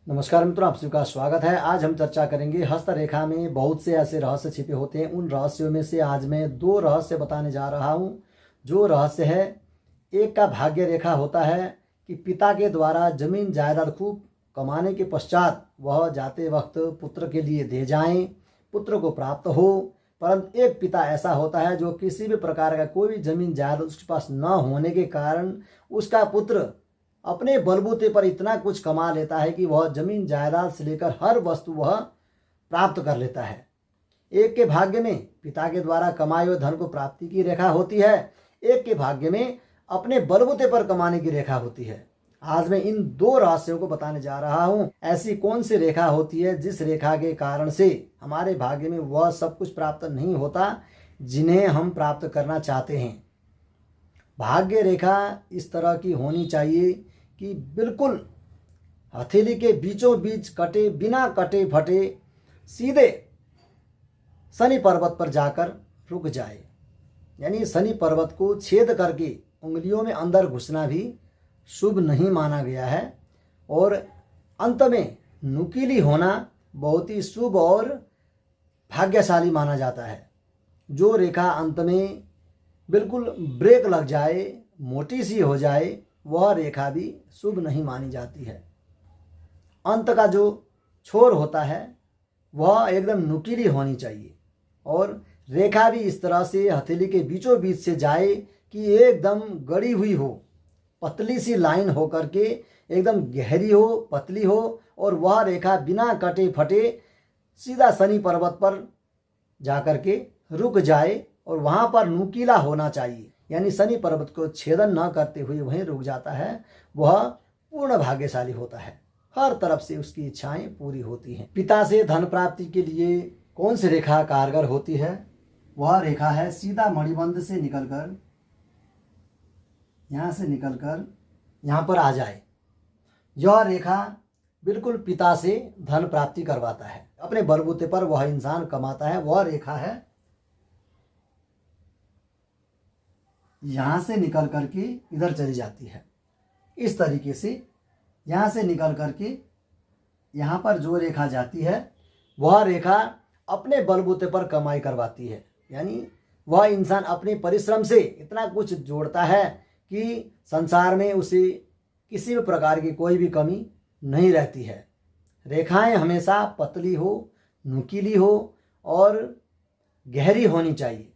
नमस्कार मित्रों, आप सभी का स्वागत है। आज हम चर्चा करेंगे हस्तरेखा में बहुत से ऐसे रहस्य छिपे होते हैं। उन रहस्यों में से आज मैं 2 रहस्य बताने जा रहा हूँ। जो रहस्य है, एक का भाग्य रेखा होता है कि पिता के द्वारा जमीन जायदाद खूब कमाने के पश्चात वह जाते वक्त पुत्र के लिए दे जाएं, पुत्र को प्राप्त हो। परंतु एक पिता ऐसा होता है जो किसी भी प्रकार का कोई भी जमीन जायदाद उसके पास न होने के कारण उसका पुत्र अपने बलबूते पर इतना कुछ कमा लेता है कि वह जमीन जायदाद से लेकर हर वस्तु वह प्राप्त कर लेता है। एक के भाग्य में पिता के द्वारा कमाए हुए धन को प्राप्ति की रेखा होती है, एक के भाग्य में अपने बलबूते पर कमाने की रेखा होती है। आज मैं इन 2 रहस्यों को बताने जा रहा हूँ। ऐसी कौन सी रेखा होती है जिस रेखा के कारण से हमारे भाग्य में वह सब कुछ प्राप्त नहीं होता जिन्हें हम प्राप्त करना चाहते हैं। भाग्य रेखा इस तरह की होनी चाहिए कि बिल्कुल हथेली के बीचों बीच कटे, बिना कटे फटे सीधे शनि पर्वत पर जाकर रुक जाए। यानी शनि पर्वत को छेद करके उंगलियों में अंदर घुसना भी शुभ नहीं माना गया है, और अंत में नुकीली होना बहुत ही शुभ और भाग्यशाली माना जाता है। जो रेखा अंत में बिल्कुल ब्रेक लग जाए, मोटी सी हो जाए, वह रेखा भी शुभ नहीं मानी जाती है। अंत का जो छोर होता है वह एकदम नुकीली होनी चाहिए, और रेखा भी इस तरह से हथेली के बीचों बीच से जाए कि एकदम गड़ी हुई हो, पतली सी लाइन हो करके एकदम गहरी हो, पतली हो, और वह रेखा बिना कटे फटे सीधा शनि पर्वत पर जाकर के रुक जाए, और वहाँ पर नुकीला होना चाहिए। यानी शनि पर्वत को छेदन न करते हुए वहीं रुक जाता है, वह पूर्ण भाग्यशाली होता है। हर तरफ से उसकी इच्छाएं पूरी होती हैं। पिता से धन प्राप्ति के लिए कौन सी रेखा कारगर होती है? वह रेखा है सीधा मणिबंध से निकलकर यहाँ पर आ जाए। यह रेखा बिल्कुल पिता से धन प्राप्ति करवाता है, अपने बलबूते पर वह इंसान कमाता है। वह रेखा है यहाँ से निकल करके इधर चली जाती है। इस तरीके से यहाँ से निकल करके यहाँ पर जो रेखा जाती है वह रेखा अपने बलबूते पर कमाई करवाती है। यानी वह इंसान अपने परिश्रम से इतना कुछ जोड़ता है कि संसार में उसे किसी भी प्रकार की कोई भी कमी नहीं रहती है। रेखाएं हमेशा पतली हो, नुकीली हो और गहरी होनी चाहिए।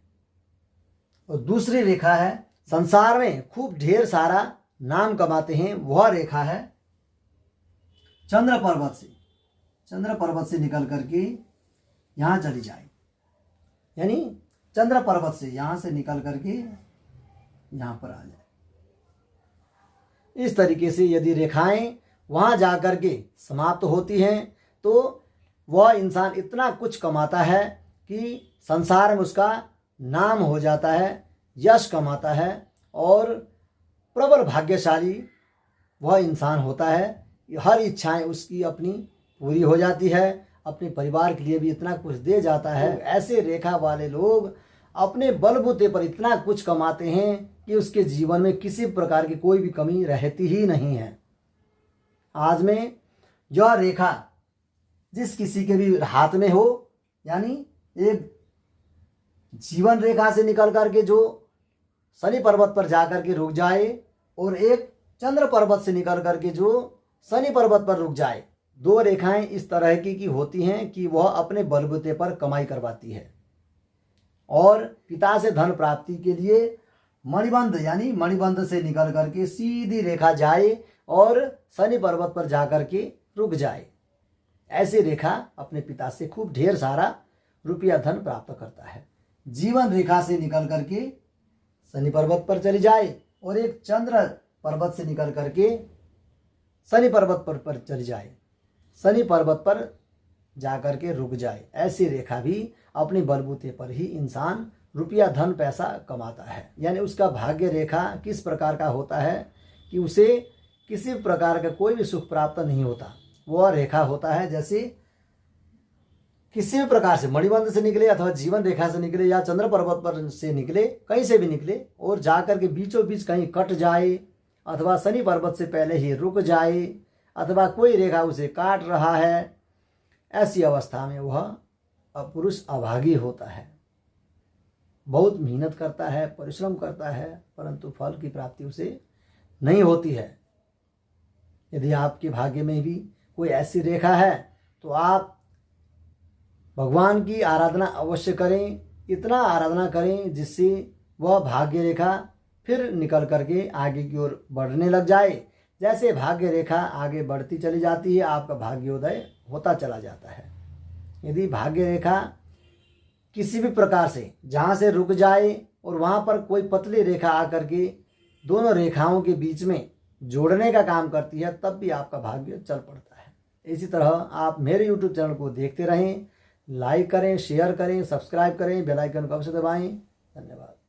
और दूसरी रेखा है संसार में खूब ढेर सारा नाम कमाते हैं, वह रेखा है चंद्र पर्वत से निकल करके यहाँ चली जाए। यानी चंद्र पर्वत से यहाँ से निकल करके यहाँ पर आ जाए। इस तरीके से यदि रेखाएं वहाँ जा कर के समाप्त होती हैं तो वह इंसान इतना कुछ कमाता है कि संसार में उसका नाम हो जाता है, यश कमाता है, और प्रबल भाग्यशाली वह इंसान होता है। हर इच्छाएं उसकी अपनी पूरी हो जाती है, अपने परिवार के लिए भी इतना कुछ दे जाता है। ऐसे रेखा वाले लोग अपने बलबूते पर इतना कुछ कमाते हैं कि उसके जीवन में किसी प्रकार की कोई भी कमी रहती ही नहीं है। आज में यह रेखा जिस किसी के भी हाथ में हो, यानी एक जीवन रेखा से निकल करके जो शनि पर्वत पर जाकर के रुक जाए, और एक चंद्र पर्वत से निकल करके जो शनि पर्वत पर रुक जाए, 2 रेखाएं इस तरह की होती हैं कि वह अपने बलबूते पर कमाई करवाती है। और पिता से धन प्राप्ति के लिए मणिबंध से निकल करके सीधी रेखा जाए और शनि पर्वत पर जाकर के रुक जाए। ऐसी रेखा अपने पिता से खूब ढेर सारा रुपया धन प्राप्त करता है। जीवन रेखा से निकल करके शनि पर्वत पर चली जाए, और एक चंद्र पर्वत से निकल करके शनि पर्वत पर चली जाए, शनि पर्वत पर जाकर के रुक जाए। ऐसी रेखा भी अपने बलबूते पर ही इंसान रुपया धन पैसा कमाता है। यानी उसका भाग्य रेखा किस प्रकार का होता है कि उसे किसी प्रकार का कोई भी सुख प्राप्त नहीं होता। वह रेखा होता है जैसे किसी भी प्रकार से मणिबंध से निकले, अथवा जीवन रेखा से निकले, या चंद्र पर्वत पर से निकले, कहीं से भी निकले और जाकर के बीचों बीच कहीं कट जाए, अथवा शनि पर्वत से पहले ही रुक जाए, अथवा कोई रेखा उसे काट रहा है, ऐसी अवस्था में वह पुरुष अभागी होता है। बहुत मेहनत करता है, परिश्रम करता है, परंतु फल की प्राप्ति उसे नहीं होती है। यदि आपके भाग्य में भी कोई ऐसी रेखा है तो आप भगवान की आराधना अवश्य करें, इतना आराधना करें जिससे वह भाग्य रेखा फिर निकल करके आगे की ओर बढ़ने लग जाए। जैसे भाग्य रेखा आगे बढ़ती चली जाती है, आपका भाग्योदय होता चला जाता है। यदि भाग्य रेखा किसी भी प्रकार से जहाँ से रुक जाए और वहाँ पर कोई पतली रेखा आकर के दोनों रेखाओं के बीच में जोड़ने का काम करती है, तब भी आपका भाग्य चल पड़ता है। इसी तरह आप मेरे YouTube चैनल को देखते रहें, लाइक करें, शेयर करें, सब्सक्राइब करें, बेल आइकन को अवश्य दबाएं। धन्यवाद।